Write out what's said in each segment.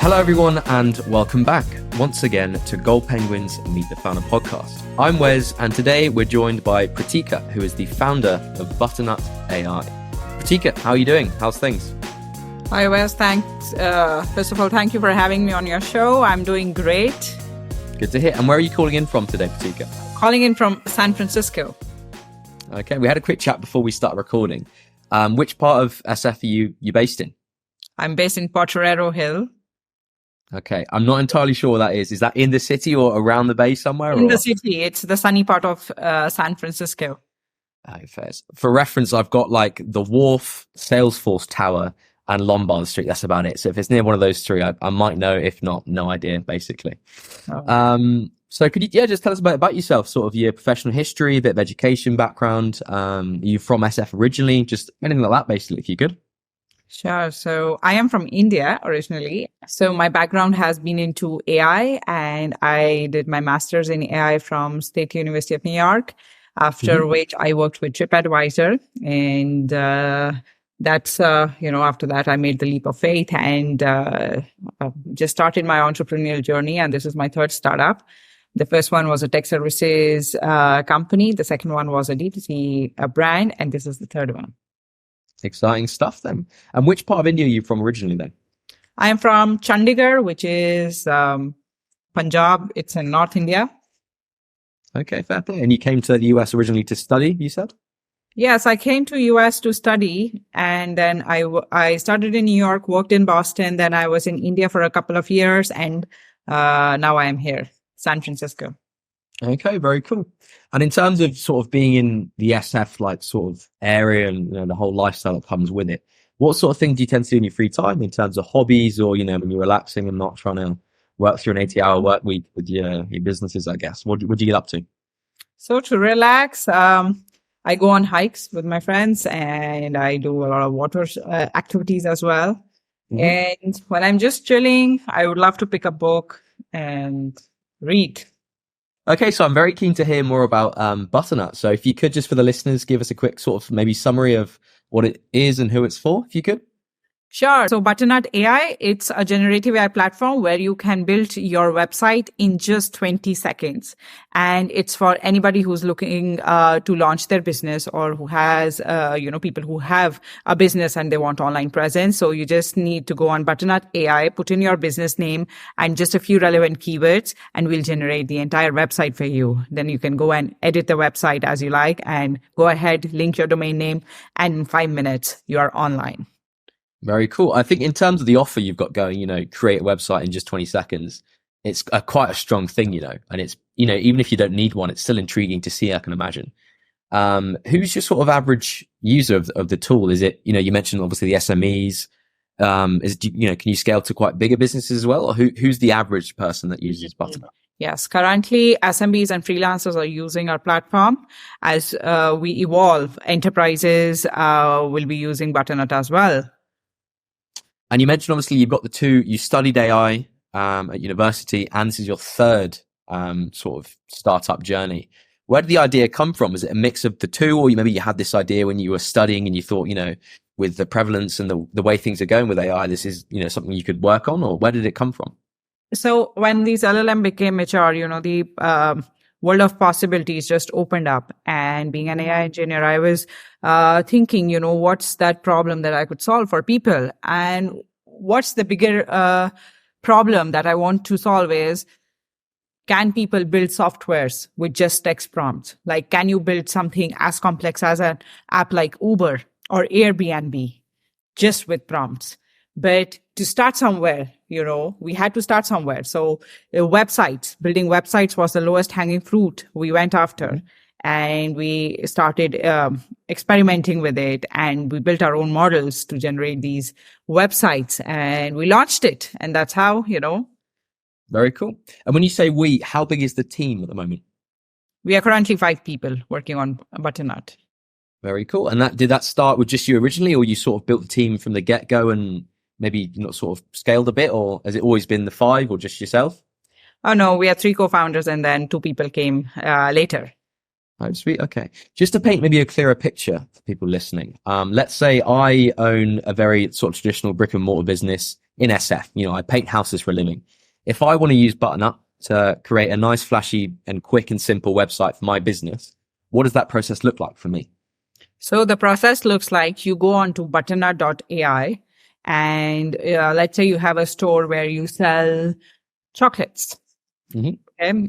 Hello, everyone, and welcome back once again to Gold Penguins Meet the Founder podcast. I'm Wes, and today we're joined by Pritika, who is the founder of Butternut AI. Pritika, how are you doing? How's things? Hi, Wes. Thanks. First of all, thank you for having me on your show. I'm doing great. Good to hear. And where are you calling in from today, Pritika? Calling in from San Francisco. Okay, we had a quick chat before we started recording. Which part of SF are you based in? I'm based in Potrero Hill. Okay, I'm not entirely sure what that is. Is that in the city or around the bay somewhere? In the city. It's the sunny part of San Francisco. Fair. For reference, I've got like the Wharf, Salesforce Tower, and Lombard Street. That's about it. So if it's near one of those three, I might know. If not, no idea, basically. Oh. So could you just tell us about yourself, sort of your professional history, a bit of education background? Are you from SF originally? Just anything like that, basically, if you could. Sure. So I am from India originally. So my background has been into AI, and I did my master's in AI from State University of New York, after which I worked with TripAdvisor. And that's, after that, I made the leap of faith and just started my entrepreneurial journey. And this is my third startup. The first one was a tech services company. The second one was a D2C brand. And this is the third one. Exciting stuff then. And which part of India are you from originally then? I am from Chandigarh, which is Punjab. It's in North India. Okay, fair play. And you came to the US originally to study, you said? Yes, I came to US to study, and then I started in New York, worked in Boston, then I was in India for a couple of years, and now I am here, San Francisco. Okay, very cool. And in terms of sort of being in the SF like sort of area and the whole lifestyle that comes with it, what sort of things do you tend to do in your free time in terms of hobbies or, when you're relaxing and not trying to work through an 80-hour work week with your businesses, I guess? What do you get up to? So to relax, I go on hikes with my friends and I do a lot of water activities as well. And when I'm just chilling, I would love to pick a book and read. Okay, so I'm very keen to hear more about Butternut. So if you could just for the listeners, give us a quick sort of maybe summary of what it is and who it's for, if you could. Sure. So Butternut AI, it's a generative AI platform where you can build your website in just 20 seconds. And it's for anybody who's looking to launch their business or who has, people who have a business and they want online presence. So you just need to go on Butternut AI, put in your business name and just a few relevant keywords, and we'll generate the entire website for you. Then you can go and edit the website as you like and go ahead, link your domain name, and in 5 minutes, you are online. Very cool. I think in terms of the offer you've got going, create a website in just 20 seconds, it's quite a strong thing, and it's, even if you don't need one, it's still intriguing to see, I can imagine. Who's your sort of average user of the tool? Is it, you mentioned obviously the SMEs. Can you scale to quite bigger businesses as well? Or who's the average person that uses Butternut? Yes, currently SMBs and freelancers are using our platform. As we evolve, enterprises will be using Butternut as well. And you mentioned, obviously, you've got the two, you studied AI at university, and this is your third sort of startup journey. Where did the idea come from? Was it a mix of the two, or maybe you had this idea when you were studying and you thought, with the prevalence and the way things are going with AI, this is, something you could work on, or where did it come from? So when these LLM became mature, the world of possibilities just opened up. And being an AI engineer, I was thinking, what's that problem that I could solve for people? And what's the bigger problem that I want to solve is, can people build softwares with just text prompts? Like, can you build something as complex as an app like Uber or Airbnb just with prompts? But to start somewhere, we had to start somewhere. So building websites was the lowest hanging fruit we went after. And we started experimenting with it, and we built our own models to generate these websites, and we launched it. And that's how, Very cool. And when you say we, how big is the team at the moment? We are currently 5 people working on Butternut. Very cool. And did that start with just you originally, or you sort of built the team from the get-go and maybe sort of scaled a bit, or has it always been the 5 or just yourself? Oh, no, we are 3 co-founders and then 2 people came later. Oh, sweet. Okay. Just to paint maybe a clearer picture for people listening. Let's say I own a very sort of traditional brick and mortar business in SF. You know, I paint houses for a living. If I want to use Butternut to create a nice, flashy and quick and simple website for my business, what does that process look like for me? So the process looks like you go on to butternut.ai, and let's say you have a store where you sell chocolates. Hmm.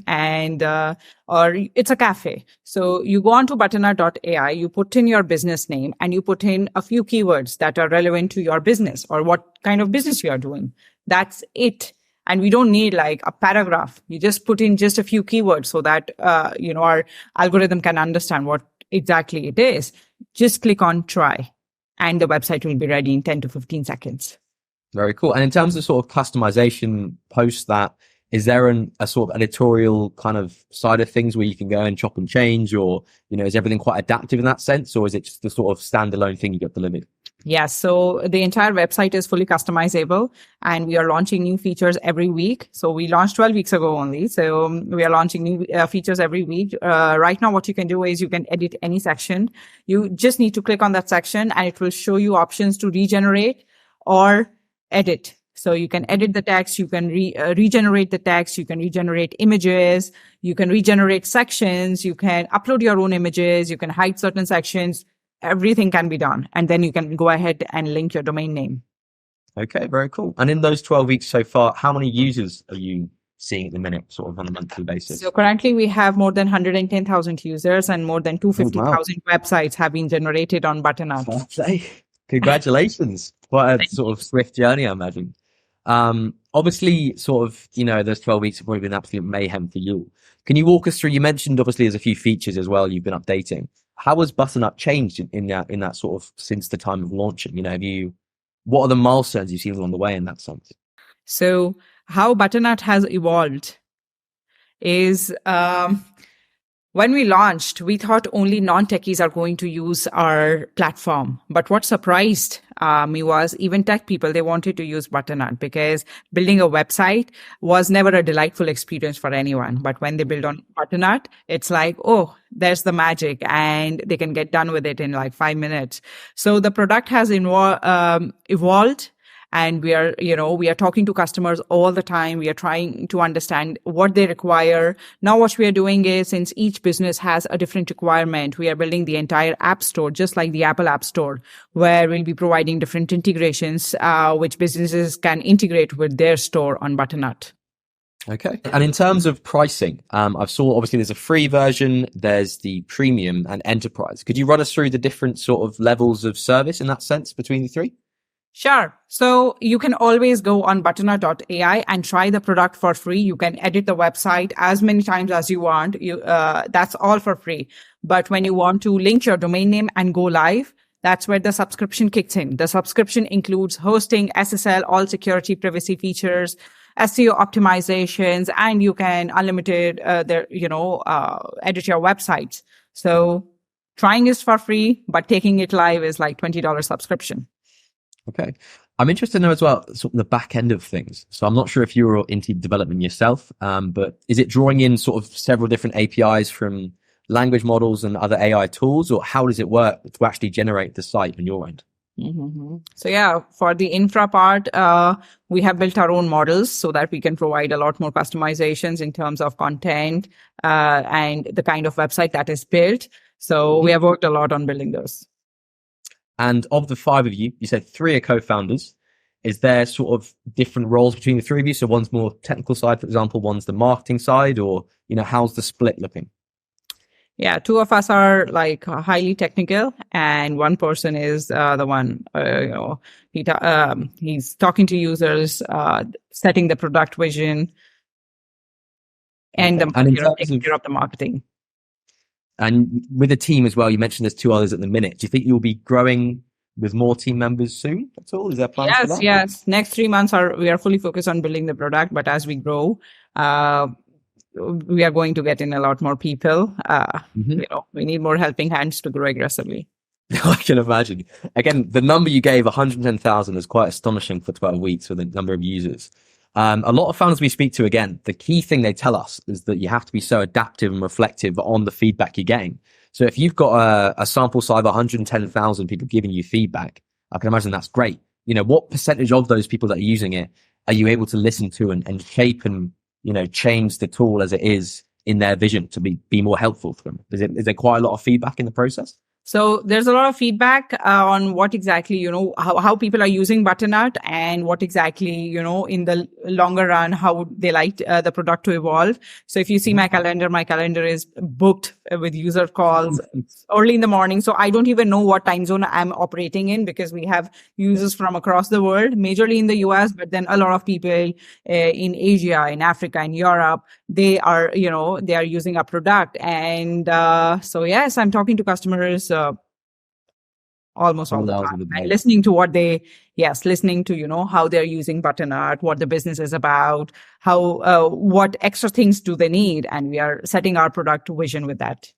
And or it's a cafe. So you go on to butternut.ai, you put in your business name, and you put in a few keywords that are relevant to your business or what kind of business you are doing. That's it. And we don't need like a paragraph. You just put in just a few keywords so that our algorithm can understand what exactly it is. Just click on try, and the website will be ready in 10 to 15 seconds. Very cool. And in terms of sort of customization post that, is there a sort of editorial kind of side of things where you can go and chop and change, or, you know, is everything quite adaptive in that sense, or is it just the sort of standalone thing you get delivered? Yes. So the entire website is fully customizable, and we are launching new features every week. So we launched 12 weeks ago only. So we are launching new features every week. Right now, what you can do is you can edit any section. You just need to click on that section and it will show you options to regenerate or edit. So you can edit the text, you can regenerate the text, you can regenerate images, you can regenerate sections, you can upload your own images, you can hide certain sections. Everything can be done. And then you can go ahead and link your domain name. Okay, very cool. And in those 12 weeks so far, how many users are you seeing at the minute, sort of on a monthly So basis? currently we have more than 110,000 users, and more than Oh, wow. 250,000 websites have been generated on Butternut. Fair play. Congratulations. Quite a sort of swift journey, I imagine. Obviously, sort of, you know, those 12 weeks have probably been absolute mayhem for you. Can you walk us through? You mentioned obviously there's a few features as well you've been updating. How has Butternut changed in that sort of since the time of launching? You know, what are the milestones you've seen along the way in that sense? So how Butternut has evolved is when we launched, we thought only non-techies are going to use our platform. But what surprised me was even tech people, they wanted to use Butternut because building a website was never a delightful experience for anyone. But when they build on Butternut, it's like, oh, there's the magic, and they can get done with it in like 5 minutes. So the product has evolved. And we are talking to customers all the time. We are trying to understand what they require. Now, what we are doing is, since each business has a different requirement, we are building the entire app store, just like the Apple App Store, where we'll be providing different integrations, which businesses can integrate with their store on Butternut. Okay. And in terms of pricing, I've saw obviously there's a free version, there's the premium and enterprise. Could you run us through the different sort of levels of service in that sense between the three? Sure. So you can always go on butternut.ai and try the product for free. You can edit the website as many times as you want. That's all for free. But when you want to link your domain name and go live, that's where the subscription kicks in. The subscription includes hosting, SSL, all security privacy features, SEO optimizations, and you can unlimited, edit your websites. So trying is for free, but taking it live is like $20 subscription. Okay. I'm interested to know as well, sort of the back end of things. So I'm not sure if you're into development yourself, but is it drawing in sort of several different APIs from language models and other AI tools, or how does it work to actually generate the site on your end? Mm-hmm. So yeah, for the infra part, we have built our own models so that we can provide a lot more customizations in terms of content and the kind of website that is built. So we have worked a lot on building those. And of the five of you, you said three are co-founders. Is there sort of different roles between the three of you? So one's more technical side, for example, one's the marketing side, or, you know, how's the split looking? Yeah, two of us are like highly technical, and one person is the one, he's talking to users, setting the product vision, and taking care of the marketing. And with a team as well, you mentioned there's two others at the minute. Do you think you'll be growing with more team members soon at all? Is there plans for that? Yes. Next 3 months we are fully focused on building the product, but as we grow, we are going to get in a lot more people. We need more helping hands to grow aggressively. I can imagine. Again, the number you gave, 110,000, is quite astonishing for 12 weeks with the number of users. A lot of founders we speak to, again, the key thing they tell us is that you have to be so adaptive and reflective on the feedback you're getting. So if you've got a sample size of 110,000 people giving you feedback, I can imagine that's great. You know, what percentage of those people that are using it are you able to listen to and shape and, you know, change the tool as it is in their vision to be more helpful for them? Is there quite a lot of feedback in the process? So there's a lot of feedback on what exactly, how people are using Butternut and what exactly, in the longer run, how would they like the product to evolve. So if you see my calendar is booked with user calls early in the morning. So I don't even know what time zone I'm operating in because we have users from across the world, majorly in the US, but then a lot of people in Asia, in Africa, in Europe, they are using our product. And so yes, I'm talking to customers almost all All the hours time of the and day. listening to listening to how they're using Butternut, what the business is about, how what extra things do they need, and we are setting our product vision with that.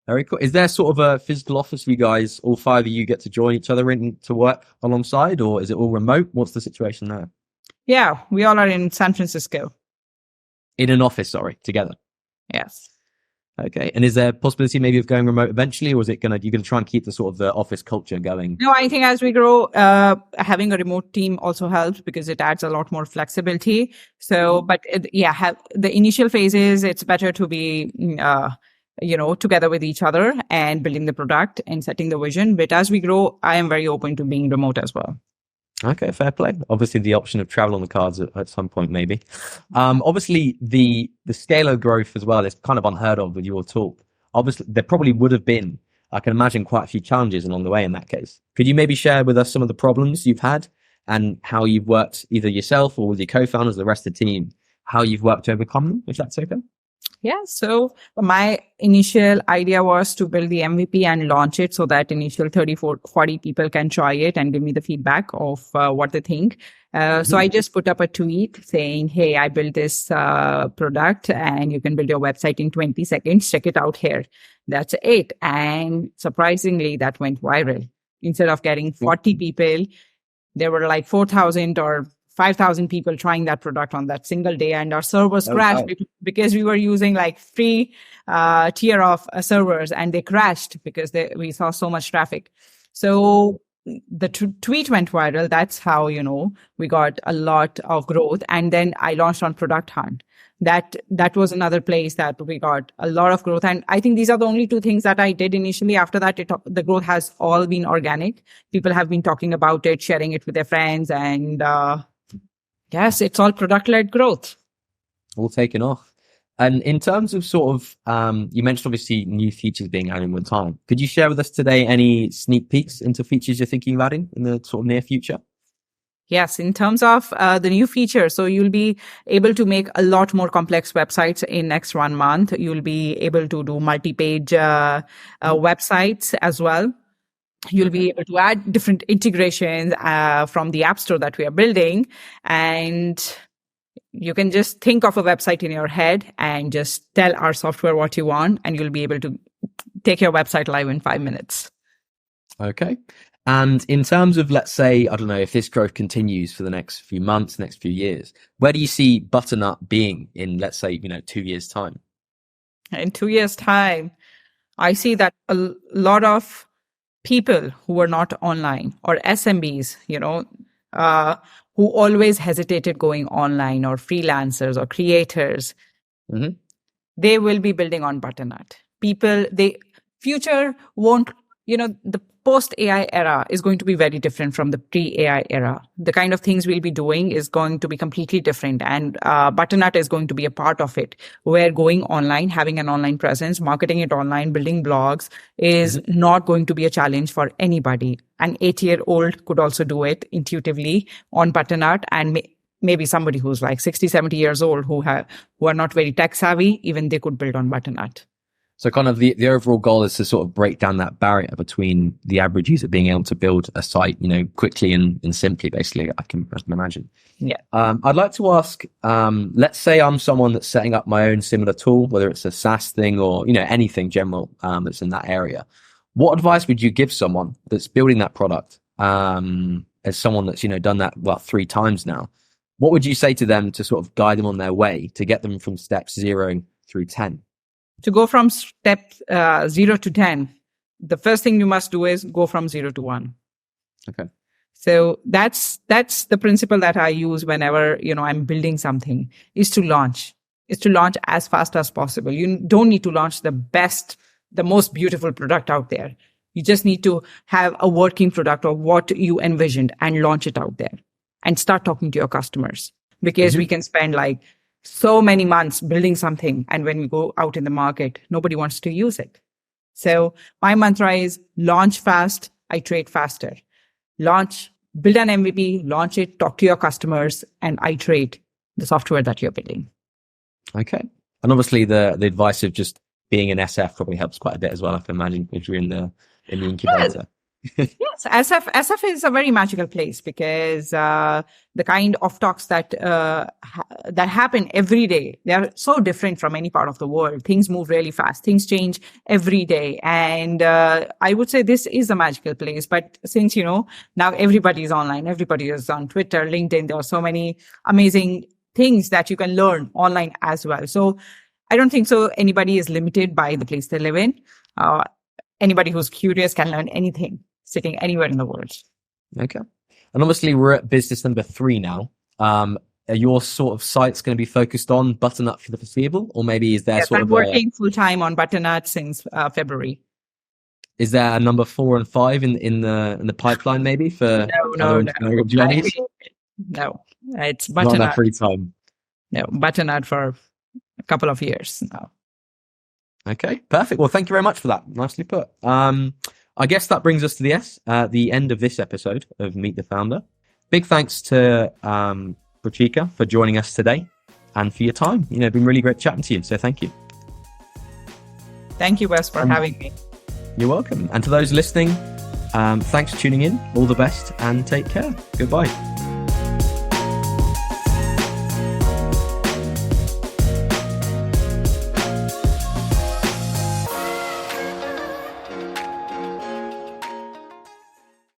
Very cool. Is there sort of a physical office you guys, all five of you, get to join each other in to work alongside, or is it all remote? What's the situation there? Yeah, we all are in San Francisco. In an office, sorry, together. Yes. Okay. And is there a possibility maybe of going remote eventually, or is it you're gonna try and keep the sort of the office culture going? No, I think as we grow, having a remote team also helps because it adds a lot more flexibility. So, but the initial phases, it's better to be, together with each other and building the product and setting the vision. But as we grow, I am very open to being remote as well. Okay, fair play. Obviously, the option of travel on the cards at some point, maybe. Obviously, the scale of growth as well is kind of unheard of with your talk. Obviously, there probably would have been, I can imagine, quite a few challenges along the way in that case. Could you maybe share with us some of the problems you've had and how you've worked either yourself or with your co-founders, the rest of the team, how you've worked to overcome them, if that's okay? Yeah. So my initial idea was to build the MVP and launch it so that initial 40 people can try it and give me the feedback of what they think. So I just put up a tweet saying, hey, I built this product and you can build your website in 20 seconds. Check it out here. That's it. And surprisingly, that went viral. Instead of getting 40 people, there were like 4,000 or 5,000 people trying that product on that single day, and our servers crashed because we were using like free tier of servers, and they crashed because we saw so much traffic. So the tweet went viral. That's how we got a lot of growth, and then I launched on Product Hunt. That was another place that we got a lot of growth, and I think these are the only two things that I did initially. After that, the growth has all been organic. People have been talking about it, sharing it with their friends, and yes, it's all product-led growth. All taken off. And in terms of sort of, you mentioned obviously new features being added all the time. Could you share with us today any sneak peeks into features you're thinking about in the sort of near future? Yes, in terms of the new feature, so you'll be able to make a lot more complex websites in next 1 month. You'll be able to do multi-page websites as well. You'll be able to add different integrations from the App Store that we are building. And you can just think of a website in your head and just tell our software what you want, and you'll be able to take your website live in 5 minutes. Okay. And in terms of, let's say, I don't know, if this growth continues for the next few months, next few years, where do you see Butternut being in, let's say, 2 years' time? In 2 years' time, I see that a lot of people who were not online or SMBs, who always hesitated going online, or freelancers or creators, they will be building on Butternut. Future won't, the post-AI era is going to be very different from the pre-AI era. The kind of things we'll be doing is going to be completely different. And Butternut is going to be a part of it, where going online, having an online presence, marketing it online, building blogs is not going to be a challenge for anybody. An 8-year-old could also do it intuitively on Butternut, and maybe somebody who's like 60, 70 years old who are not very tech savvy, even they could build on Butternut. So kind of the overall goal is to sort of break down that barrier between the average user being able to build a site, quickly and simply, basically, I can imagine. Yeah. I'd like to ask, let's say I'm someone that's setting up my own similar tool, whether it's a SaaS thing or, anything general that's in that area. What advice would you give someone that's building that product as someone that's, done that, 3 times now? What would you say to them to sort of guide them on their way to get them from step 0 through 10? To go from step 0 to 10, the first thing you must do is go from 0 to 1. Okay. So that's the principle that I use whenever, I'm building something, is to launch as fast as possible. You don't need to launch the most beautiful product out there. You just need to have a working product of what you envisioned and launch it out there and start talking to your customers, because we can spend like so many months building something. And when we go out in the market, nobody wants to use it. So my mantra is launch fast, iterate faster. Launch, build an MVP, launch it, talk to your customers, and iterate the software that you're building. Okay. And obviously the advice of just being an SF probably helps quite a bit as well, I can imagine, if you're in the incubator. Yes, SF is a very magical place, because the kind of talks that happen every day, they are so different from any part of the world. Things move really fast. Things change every day. And I would say this is a magical place. But since, now everybody is online, everybody is on Twitter, LinkedIn, there are so many amazing things that you can learn online as well. So I don't think so anybody is limited by the place they live in. Anybody who's curious can learn anything, sitting anywhere in the world. Okay. And obviously we're at business number 3 now. Are your sort of sites going to be focused on Butternut for the foreseeable, or maybe is there I'm working full time on Butternut since February. Is there a number 4 and 5 in the pipeline maybe for no. journeys? No, it's Butternut. Not that free time. No, Butternut for a couple of years now. Okay, perfect. Well, thank you very much for that. Nicely put. I guess that brings us to the end of this episode of Meet the Founder. Big thanks to Pritika for joining us today and for your time. It's been really great chatting to you. So thank you. Thank you, Wes, for having me. You're welcome. And to those listening, thanks for tuning in. All the best and take care. Goodbye.